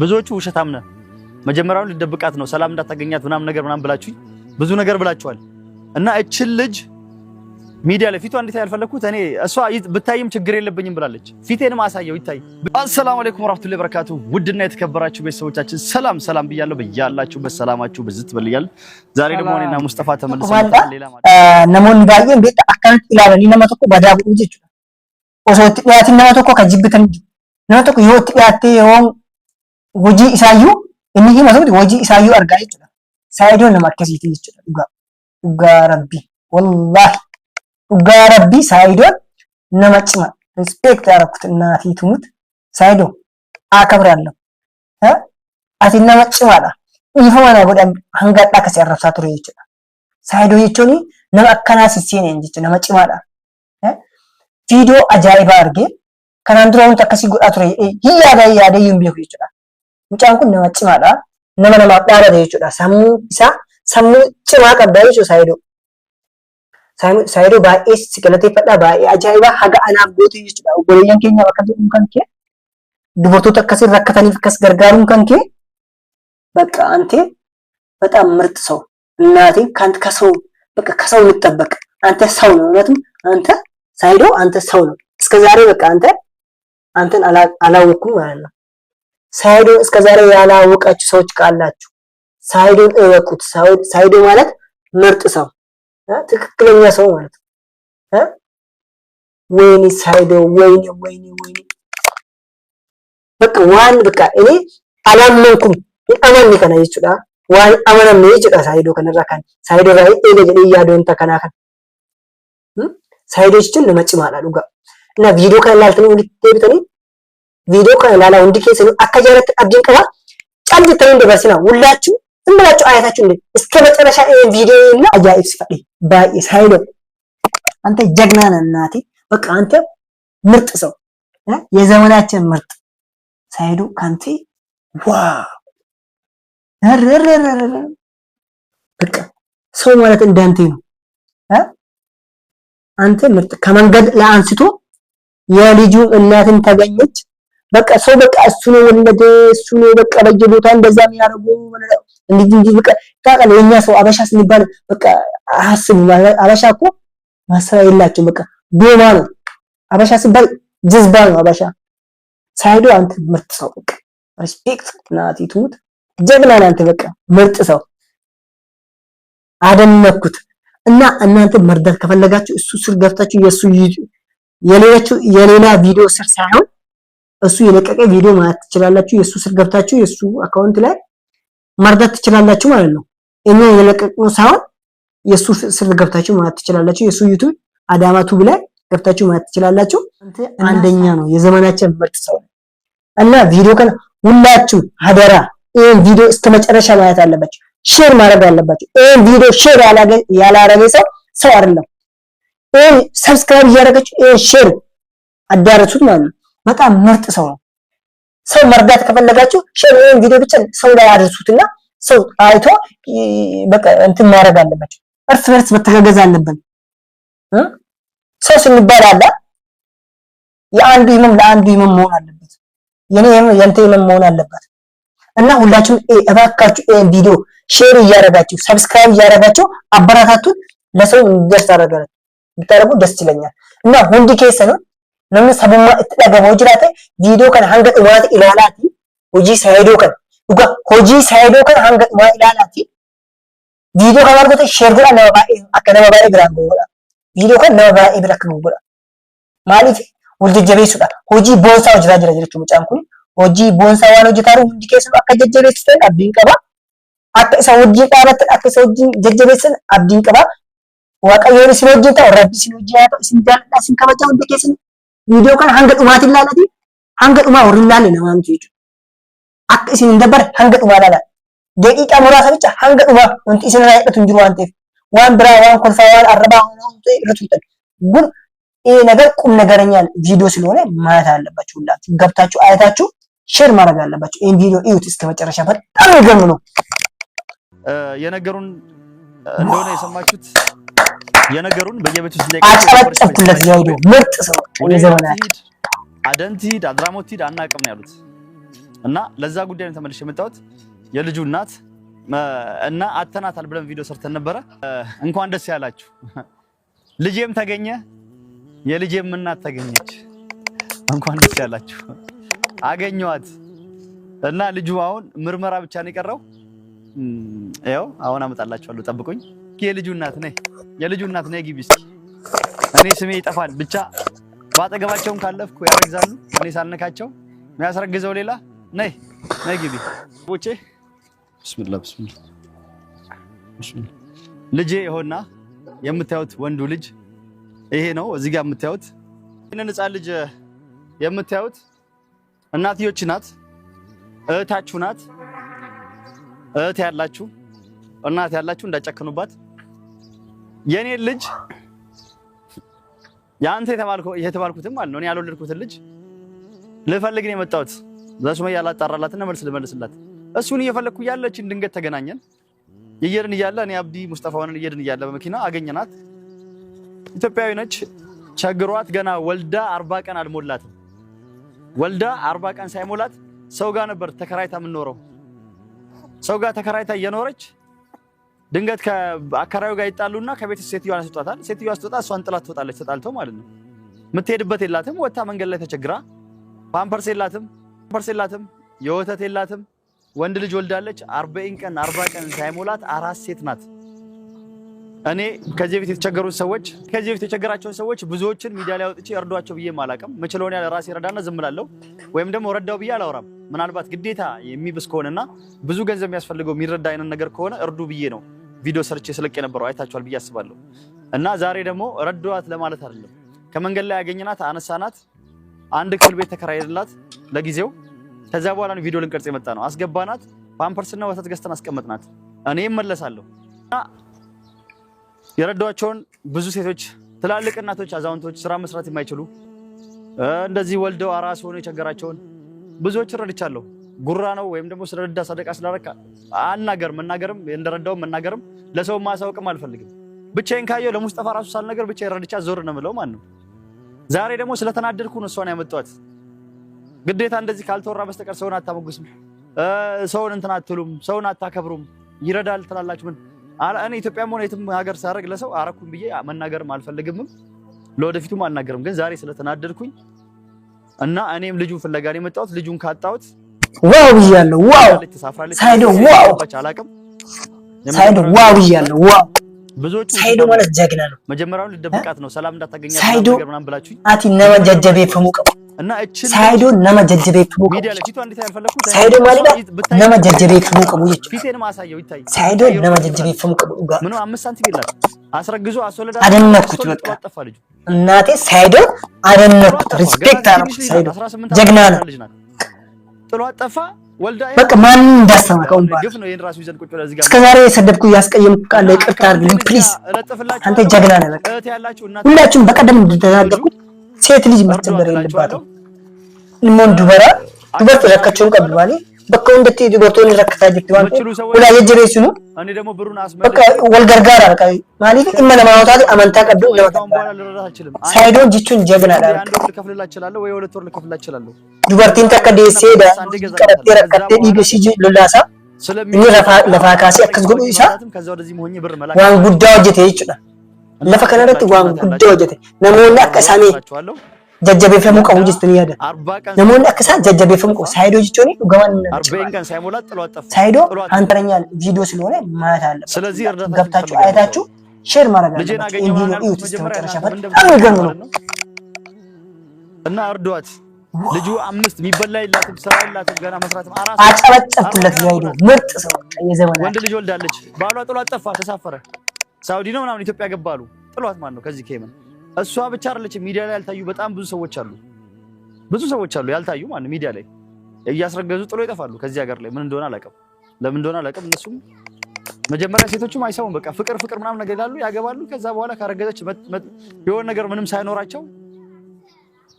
ብዙዎቹ ውሸታም ነህ መጀመሪያውን ልደብቃት ነው ሰላም እንዳታገኛት ምናምን ብላችሁ ብዙ ነገር ብላችኋል። እና እቺን ልጅ ሚዲያ ላይ ፊቷ እንዴት ያልፈለኩት እኔ እሷ ብታይም ችግር የለብኝም ብላለች። ፊቴንም አሳየው ይታይ። አሰላሙ አለይኩም ወራህመቱላሂ ወበረካቱ። ውድና የተከበራችሁ ቤተሰቦቻችን ሰላም ብያለሁ። በያላችሁ በሰላማችሁ በዝት በልያል። ዛሬ ደግሞ እኔና ሙስጠፋ ተመልሰን ሌላ ማለት ነሞን ባየን ቤት አካንት ኢላለን ነመተኮ ባዳቡ ኡጅቹ ኦሶት ያቲ ነመተኮ ከጅብተን ነመተኮ ይወት ያቲ የሆን ወጂ ኢሳዩ እኒህ ማለት ወጂ ኢሳዩ አርጋ ይችላል ሳይዶ ነማከሲት ይችላል ኡጋ ረቢ ወላሂ ኡጋ ረቢ ሳይዶ ነማጭማ ሪስፔክት ያረኩት እናቴ ትሙት ሳይዶ አከብራለሁ አቲ ነማጭማላ ይፈዋና ጎዳም አንጋጣ ከሰረፍሳ ትሩ ይችላል ሳይዶ ይቾኒ ነማከና ሲሲኔ እንጂ ነማጭማላ ቪዲዮ አጃይባ አርጌ ከናንድሮውን ተከሲ ጎዳ ትሩ ያዳ ይምቢው ይችላል ሙጫንኩን ነማጭማላ ነመነማ ዳራ ይችላል ሰሙ ጭማ ቀባይ ሳይዶ ባኤስ ሲከለቴ ፈዳ ባኤ አጃይባ ሀጋ አናፍ ጎቱ ይችላል ጎለያን ከኛ ወከቱን ከንኬ ድቦቱ ተከሲ ረከተኒ ፍከስ ገርጋሩን ከንኬ በቃ አንተ በጣም ምርጥ ሰው እናቴ ካንተ ከሰው በቃ ከሰው ልጠበቅ አንተ ሰው ነው እውነትም አንተ ሳይዶ አንተ ሰው ነው እስከዛሬ በቃ አንተን አላወኩም ማለት ነው ሳይዶ እስከዛሬ ያላወቃችሁ ሰዎች ካላችሁ ሳይዶን እወቁት ሳይዶ ማለት ምርጥ ሰው ትክክለኛ ሰው ማለት ወይኔ ሳይዶ ወይኔ በቃ እኔ አላመንኩም አማን ከና ይችላል ዋን አማን ነው ይችላል ሳይዶ ከነራካን ሳይዶ ላይ ኤሌ ያዶን ተከናከን ሳይዶችን ለመጭማላ ዱጋ እና ቪዲዮ ካላልተን እንድትሄዱተኒ ቪዲዮ ካላላ እንድከሰ አከጃረት አብዲን ቀባ ጫልጅ ተይ እንደበስና ሁላችሁ እንብላችሁ አያታችሁ እንዴ እስከ መጨረሻ ቪዲዮ እና አጃኢብ ሲፈዲ ባይ ሳይዶ አንተ ጀግና ነህ እናቴ በቃ አንተ ምርጥ ሰው የዘመናችን ምርጥ ሳይዶ ካንተ ዋው በቃ ሰው ማለት እንዳንተ ነው አንተ ምርጥ ከመንገድ ለአንስቶ የልጁ እናትን ተገኘች በቃ ሰው በቃ እሱ ነው ወለደ እሱ ነው በቃ በየቦታ እንደዛ የሚያደርጉ እንዴ በቃ ታውቃለህ የኛ ሰው አበሻ ስንባል በቃ አስብ አበሻ እኮ ማሰራ የላቸው በቃ ዶማ ነው አበሻ ሲባል ጅዝባ ነው አበሻ ሳይዶ አንተ ምርጥ ሰው በቃ ሪስፔክት ናቲ ትሙት ጀግና አንተ በቃ ምርጥ ሰው አደነኩት እና እናንተ መርዳት ከፈለጋችሁ እሱ ስር ገብታችሁ የሱ የሌላ ቪዲዮ ስር ሳይሆን እሱ የለቀቀ ቪዲዮ ማለት ትችላላችሁ የሱ ስር ገብታችሁ የሱ አካውንት ላይ መርዳት ትችላላችሁ ማለት ነው እኛ የለቀቀው ሳይሆን የሱ ስር ገብታችሁ ማለት ትችላላችሁ የሱ ዩቲዩብ አዳማቱ ላይ ገብታችሁ ማለት ትችላላችሁ አንተ አንደኛ ነው የዘመናችን ምርጥ ሰው እና ቪዲዮ ከን ሁላችሁ አደራ ይሄን ቪዲዮ እስከ መጨረሻ ማየት አለባችሁ ሼር ማድረግ አለባችሁ ይሄን ቪዲዮ ሼር ያላረገ ሰው አይደለም ይሄን ሰብስክራይብ ያደረጋችሁ ይሄን ሼር አዳርሱት ማለት ነው በጣም ምርጥ ሰው ነው ሰው መርዳት ከፈለጋችሁ ሼር ይሄን ቪዲዮ ብቻ ሰው ላይ አድርሱትና ሰው አይቶ በቃ እንትን ማድረግ አለባችሁ እርስ በርስ መተጋገዝ አለብን ሰው ስንባል አለ የአንዱ ይመም ለአንዱ ይመም መሆን አለበት የኔ የንተ ይመም መሆን አለበት እና ሁላችሁም እባካችሁ ይሄን ቪዲዮ ሼር ያደረጋችሁ ሰብስክራይብ ያደረጋችሁ አበረታቱን ለሰው ደስ አደረጋችሁ ብታረጉ ደስ ይለኛል እና ሁንዲ ኬስ ነው namni sabummaa itti dhagahamu jiraate viidiyoo kana hanga dhumaatti ilaalaati hojii saayidoo kana dhuga hojii saayidoo kana hanga dhumaa ilaalaati viidiyoo kana argate sheer godha nama baay'ee akka nama baay'ee biraan godha viidiyoo kana nama baay'ee bira akka godha maaliif wal jajjabeessuudha hojii boonsaa hojjetaa jira jechuun mucaan kun hojii boonsaa waan hojjetaaru hundi keessaa akka jajjabeessitan abdiin qaba akka isa hojii dhaabatti akka isa hojii jajjabeessan abdiin qaba waaqayyoon isin hojjeta rabbi isin hojjeta isin jaalladha isin kabaja hundi keessan ቪዲዮ kan hanga dhumaatti ilaalati hanga dhumaa warri ilaalle namaan jechuudha akka isin dabar hanga dhumaa ilaala daqiiqaa muraasa bicha hanga dhumaa wanti isin irraa hidhatu hin jiru waan ta'eef waan biraa waan kolfaa waan arrabaa waan ta'e irratti hitan gun ነገር ቁም ነገረኛ ቪዲዮ ስለሆነ ማየት አለባችሁ ሁላችሁ ገብታችሁ አይታችሁ ሼር ማድረግ አለባችሁ ይሄን ቪዲዮ እዩት እስከ መጨረሻ በጣም ይገርም ነው የነገሩን እንደሆነ የሰማችሁት የነገሩን በየቤቱ ሲለቀቅ አጨብጭቡለት ያይዱ ምርጥ ሰው የዘመናት አደንቲድ አድራሞቲድ አናቀም ነው ያሉት እና ለዛ ጉዳይ ነው ተመልሼ የመጣሁት። የልጁ እናት እና አተናታል ብለን ቪዲዮ ሰርተን ነበረ። እንኳን ደስ ያላችሁ። ልጄም ተገኘ፣ የልጄም እናት ተገኘች። እንኳን ደስ ያላችሁ። አገኘኋት እና ልጁ አሁን ምርመራ ብቻ ነው የቀረው። ያው አሁን አመጣላችኋለሁ፣ ጠብቁኝ። የልጁ እናት ነይ፣ የልጁ እናት ነይ ግቢ እስኪ። እኔ ስሜ ይጠፋል ብቻ ባጠገባቸውም ካለፍኩ ያረግዛሉ። እኔ ሳልነካቸው የሚያስረግዘው ሌላ። ነይ ነይ ግቢ ቦቼ። ቢስሚላህ ቢስሚላህ ቢስሚላህ። ልጄ ይሆና የምታዩት ወንዱ ልጅ ይሄ ነው። እዚህ ጋር የምታዩት እነን ሕፃን ልጅ የምታዩት እናትዮች ናት፣ እህታችሁ ናት። እህት ያላችሁ እናት ያላችሁ እንዳጨክኑባት። የኔ ልጅ ያንተ የተባልኩትም ማለት ነው። እኔ ያልወለድኩትን ልጅ ልፈልግ ነው የመጣሁት። ለሱመያ ላጣራላትና መልስ ልመልስላት። እሱን እየፈለግኩ ያለችን ድንገት ተገናኘን። እየሄድን እያለ እኔ አብዲ ሙስጠፋ ሆነን እየሄድን እያለ በመኪና አገኘናት። ኢትዮጵያዊ ነች። ቸግሯት ገና ወልዳ 40 ቀን አልሞላትም። ወልዳ 40 ቀን ሳይሞላት ሰው ጋር ነበር ተከራይታ የምትኖረው። ሰው ጋር ተከራይታ እየኖረች ድንገት ከአከራዩ ጋር ይጣሉና ከቤት ሴትዮዋን አስወጣታል። ሴትዮዋ ስትወጣ እሷን ጥላት ትወጣለች፣ ተጣልተው ማለት ነው። የምትሄድበት የላትም። ወጣ መንገድ ላይ ተቸግራ ፓምፐርስ የላትም፣ የወተት የላትም። ወንድ ልጅ ወልዳለች። 40 ቀን ሳይሞላት አራስ ሴት ናት። እኔ ከዚህ በፊት የተቸገራቸውን ሰዎች ብዙዎችን ሚዲያ ላይ አውጥቼ እርዷቸው ብዬ ማላቀም ምችለውን ያለ ራሴ ረዳና ዝም እላለሁ። ወይም ደግሞ ረዳው ብዬ አላወራም። ምናልባት ግዴታ የሚብስ ከሆነና ብዙ ገንዘብ የሚያስፈልገው የሚረዳ አይነት ነገር ከሆነ እርዱ ብዬ ነው ቪዲዮ ሰርቼ ስለቅ የነበረው። አይታችኋል ብዬ አስባለሁ። እና ዛሬ ደግሞ ረዷት ለማለት አይደለም። ከመንገድ ላይ ያገኘናት አነሳናት፣ አንድ ክፍል ቤት ተከራይላት ለጊዜው። ከዛ በኋላ ነው ቪዲዮ ልንቀርጽ የመጣ ነው። አስገባናት፣ ፓምፐርስና ወተት ገዝተን አስቀመጥናት። እኔ እመለሳለሁ። የረዷቸውን ብዙ ሴቶች፣ ትላልቅ እናቶች፣ አዛውንቶች፣ ስራ መስራት የማይችሉ እንደዚህ ወልደው አራስ ሆነው የቸገራቸውን ብዙዎች ረድቻለሁ። ጉራ ነው ወይም ደግሞ ስለረዳ ሰደቃ ስላረካ መናገርም እንደረዳው መናገርም ለሰው ማሳወቅም አልፈልግም። ብቻዬን ካየው ለሙስጠፋ ራሱ ሳልነገር ብቻዬን ረድቻ ዞር ነው የምለው ማለት ነው። ዛሬ ደግሞ ስለተናደድኩ ነው እሷን ያመጣኋት። ግዴታ እንደዚህ ካልተወራ በስተቀር ሰውን አታሞግስም፣ ሰውን እንትን አትሉም፣ ሰውን አታከብሩም። ይረዳል ትላላችሁ። ምን እኔ ኢትዮጵያም ሆነ የትም ሀገር ሳረግ ለሰው አረኩኝ ብዬ መናገርም አልፈልግም፣ ለወደፊቱም አልናገርም። ግን ዛሬ ስለተናደድኩኝ እና እኔም ልጁን ፍለጋ ነው የመጣሁት። ልጁን ካጣሁት ዋው ብያለሁ። ዋው ሳይዶ ዋው ሳይዶ ዋው ብያለሁ። ዋው ብዙዎቹ ሳይዶ ማለት ጀግና ነው። መጀመሪያውን ልደብቃት ነው ሰላም እንዳታገኛት ነገር ምናምን ብላችሁ አቲ ነማ ጀጀቤ ፈሙቀው እና እቺ ሳይዶ ነማ ጀጀቤ ፈሙቀው ሚዲያ ላይ ፊቷ እንዴት ያልፈለኩት ሳይዶ ማለት ነማ ጀጀቤ ፈሙቀው ይጭ ፊቴን ማሳየው ይታይ ሳይዶ ነማ ጀጀቤ ፈሙቀው ጋር ምኑ 5 ሳንቲም ይላል። አስረግዞ አስወለዳ አደነኩት። በቃ እናቴ ሳይዶ አደነኩት። ሪስፔክት አረኩት። ሳይዶ ጀግና ነው። ጥሎ አጠፋ ወልዳ በቃ ማን እንዳስተማከው ግፍ ነው። ይሄን ራሱ ይዘን ቁጭ ብለን እዚህ ጋር እስከዛሬ የሰደብኩ ያስቀየምኩ ካለ ይቅርታ አድርግልኝ ፕሊዝ። አንተ ጀግና ነህ። በቃ ሁላችሁም በቀደም እንደተናገርኩት ሴት ልጅ መጨመር የለባትም። ልሞን ዱበራ ዱበት ረከቸውን ቀብባኒ በቃ እንደት ዱበቶን ረከታ ጅትዋን ሁላ የጀቤሱ ነው። እኔ ደግሞ ብሩን አስመልክ በቃ ወልገርጋር አርቃ ማለት ኢማና ማውጣት አመንታ ቀብዶ ሳይዶ ጂቹን ጀግና ዳር አንድ ወር ልከፍልላችሁ እችላለሁ ወይ 2 ወር ልከፍልላችሁ እችላለሁ። ዱበርቲን ተከደ ሴዳ ቀረጤ ረከቴ ዲገሲጂ ሉላሳ እኒ ለፋካሲ አክስ ጎዱ ኢሳ ዋን ጉዳ ወጀቴ ይችላል ለፈከነረት ዋን ጉዳ ወጀቴ ነሞና አከሳሜ jajjabeeffamuu qabu jechuun yaada. Namoonni akkasaan jajjabeeffamuu qabu. Saayidoo jechuun dhugaman saayidoo አንተረኛል ቪዲዮ ስለሆነ ማየት አለበት። ገብታችሁ አይታችሁ ሼር ማድረግ አለበት። ይሄ ቪዲዮ እዩት እስከ መጨረሻ በጣም ነው እና እርዷት። ልጁ 5 የሚበላ የላትም ስራ የላትም ገና መስራትም አራስ አጨበጨብኩለት። ያይዶ ምርጥ ሰው የዘመናት ወንድ ልጅ ወልዳለች። ባሏ ጥሏት ጠፋ፣ ተሳፈረ። ሳውዲ ነው ምናምን ኢትዮጵያ ገባሉ። ጥሏት ማን ነው ከዚህ ከየመን እሷ ብቻ አይደለችም። ሚዲያ ላይ ያልታዩ በጣም ብዙ ሰዎች አሉ ያልታዩ ማለት ሚዲያ ላይ እያስረገዙ ጥሎ ይጠፋሉ ከዚህ ሀገር ላይ ምን እንደሆነ አላውቅም። እነሱም መጀመሪያ ሴቶቹም አይሰሙም። በቃ ፍቅር ምናምን ነገር ይላሉ፣ ያገባሉ። ከዛ በኋላ ካረገዘች የሆነ ነገር ምንም ሳይኖራቸው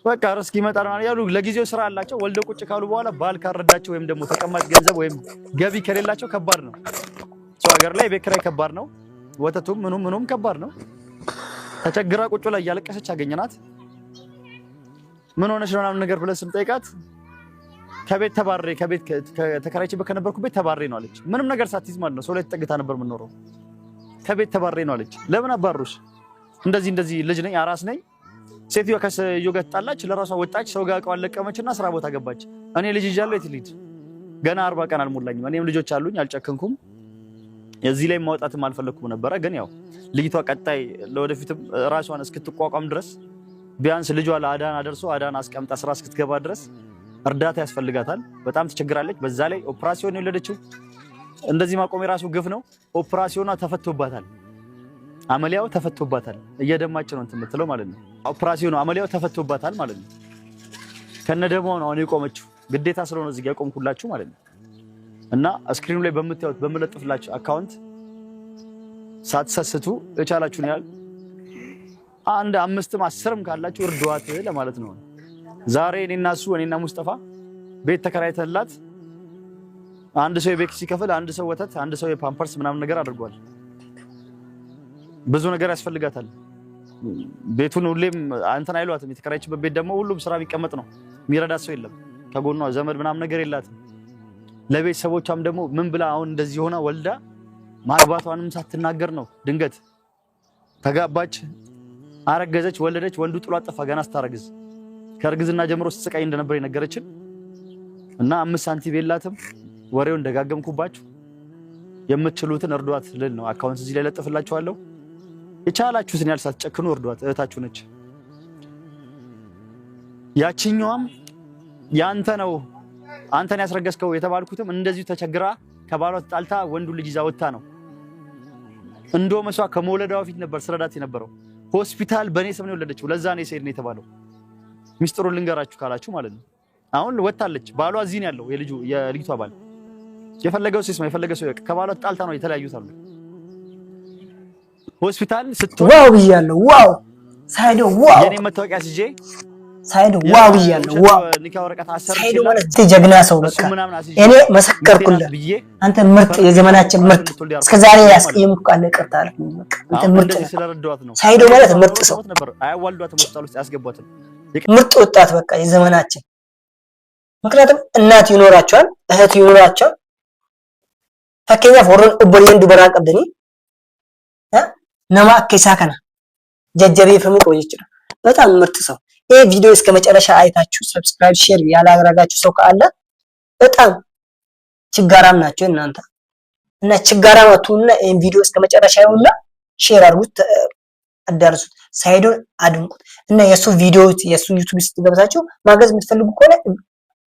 በቃ ርስክ ይመጣል ማለት ያሉ ለጊዜው ስራ አላቸው። ወልደው ቁጭ ካሉ በኋላ ባል ካረዳቸው ወይም ደግሞ ተቀማጭ ገንዘብ ወይም ገቢ ከሌላቸው ከባድ ነው። ሰው ሀገር ላይ ቤት ኪራይ ከባድ ነው። ወተቱም ምኑም ከባድ ነው። ተቸግራ ቁጭ ላይ እያለቀሰች አገኘናት። ምን ሆነሽ ነው ምናምን ነገር ብለን ስንጠይቃት ከቤት ተባረሬ ከቤት ተከራይቼበት ከነበርኩበት ተባረሬ ነው አለች። ምንም ነገር ሳትይዝ ማለት ነው። ሰው ላይ ተጠግታ ነበር የምንኖረው። ከቤት ተባረሬ ነው አለች። ለምን አባሩሽ? እንደዚህ ልጅ ነኝ አራስ ነኝ። ሴትዮዋ ከሰውየው ጋር ተጣላች፣ ለራሷ ወጣች፣ ሰው ጋር እቃዋን ለቀመችና ስራ ቦታ ገባች። እኔ ልጅ ይዣለሁ። የት ልሂድ? ገና 40 ቀን አልሞላኝም። እኔም ልጆች አሉኝ፣ አልጨከንኩም። የዚህ ላይ ማውጣትም አልፈለኩም ነበረ። ግን ያው ልጅቷ ቀጣይ ለወደፊትም ራሷን እስክትቋቋም ድረስ ቢያንስ ልጇ ለአዳን አደርሶ አዳን አስቀምጣ ስራ እስክትገባ ድረስ እርዳታ ያስፈልጋታል። በጣም ትቸግራለች። በዛ ላይ ኦፕራሲዮን የወለደችው እንደዚህ ማቆም የራሱ ግፍ ነው። ኦፕራሲዮኗ ተፈቶባታል፣ አመሊያው ተፈቶባታል። እየደማች ነው እንትን የምትለው ማለት ነው። ኦፕራሲዮኗ አመሊያው ተፈቶባታል ማለት ነው። ከነደሟ ነው አሁን የቆመችው። ግዴታ ስለሆነ እዚህ ጋር ያቆምኩላችሁ ማለት ነው። እና ስክሪኑ ላይ በምታዩት በመለጥፍላችሁ አካውንት ሳትሰስቱ እቻላችሁን ያህል 1 5 10 ካላችሁ እርዷት ለማለት ነው። ዛሬ እኔና ሙስጠፋ ቤት ተከራይተንላት አንድ ሰው የቤት ሲከፍል አንድ ሰው ወተት አንድ ሰው የፓምፐርስ ምናምን ነገር አድርጓል። ብዙ ነገር ያስፈልጋታል። ቤቱን ሁሌም አንተን አይሏትም። የተከራይችበት ቤት ደግሞ ሁሉም ስራ ቢቀመጥ ነው። የሚረዳት ሰው የለም። ከጎኗ ዘመድ ምናምን ነገር የላትም። ለቤተሰቦቿም ደግሞ ምን ብላ አሁን እንደዚህ ሆና ወልዳ ማግባቷንም ሳትናገር ነው ድንገት ተጋባች፣ አረገዘች፣ ወለደች። ወንዱ ጥሎ አጠፋ ገና ስታረግዝ። ከእርግዝና ጀምሮ ስትሰቃይ እንደነበር የነገረችን እና 5 ሳንቲም የላትም። ወሬውን ደጋገምኩባችሁ። የምትችሉትን እርዷት ልል ነው። አካውንት እዚህ ላይ ለጥፍላችኋለሁ። የቻላችሁትን ያህል ሳትጨክኑ እርዷት። እህታችሁ ነች። ያቺኛዋም ያንተ ነው አንተን ያስረገዝከው የተባልኩትም እንደዚሁ ተቸግራ ከባሏ ተጣልታ ወንዱ ልጅ ይዛ ወጣ ነው። እንደው መስዋ ከመውለዷ በፊት ነበር ስረዳት የነበረው። ሆስፒታል በኔ ስም ነው የወለደችው። ለዛ ነው የሰይድ ነው የተባለው። ሚስጥሩን ልንገራችሁ ካላችሁ ማለት ነው። አሁን ወጣለች። ባሏ እዚህ ነው ያለው። የልጅቷ ባል የፈለገው ሲስማ የፈለገው ሰው ከባሏ ተጣልታ ነው የተለያዩት አሉ። ሆስፒታል ስትወጣ ዋው ብያለሁ። ዋው ሳይዶ ዋው የኔ መታወቂያ ሲጄ ሳይዶ ዋው ብያለሁ። ዋው ኒካ ወረቀት አሰር ሳይዶ ማለት ጀግና ሰው በቃ እኔ መሰከርኩልህ። አንተ ምርጥ የዘመናችን ምርጥ እስከዛሬ ያስቀየምኩ ቃል ይቅርታ አልኩኝ። በቃ አንተ ምርጥ ነው። ሳይዶ ማለት ምርጥ ሰው ነበር። አያዋልዷት ሆስፒታል ውስጥ ያስገቧት ምርጥ ወጣት በቃ የዘመናችን። ምክንያቱም እናት ይኖራቸዋል፣ እህት ይኖራቸዋል። ፈከኛ ፎረን ኦቦሌን ዱበራ ቀብደኒ ነማ ከሳ ከና ጀጀቤ ፈሙ ቆይች ነው። በጣም ምርጥ ሰው። ይሄ ቪዲዮ እስከ መጨረሻ አይታችሁ ሰብስክራይብ ሼር ያላደረጋችሁ ሰው ካለ በጣም ችጋራም ናቸው እናንተ እና ችጋራም አትሁንና ይሄን ቪዲዮ እስከ መጨረሻ ይሁንና ሼር አድርጉት፣ አዳርሱት፣ ሳይዶን አድንቁት እና የሱ ቪዲዮ የሱ ዩቲዩብ ውስጥ ገብታችሁ ማገዝ የምትፈልጉ ከሆነ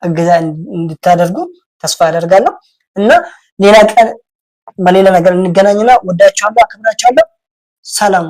እገዛ እንድታደርጉ ተስፋ አደርጋለሁ እና ሌላ ቀን በሌላ ነገር እንገናኝና ወዳችኋለሁ፣ አክብራችኋለሁ። ሰላም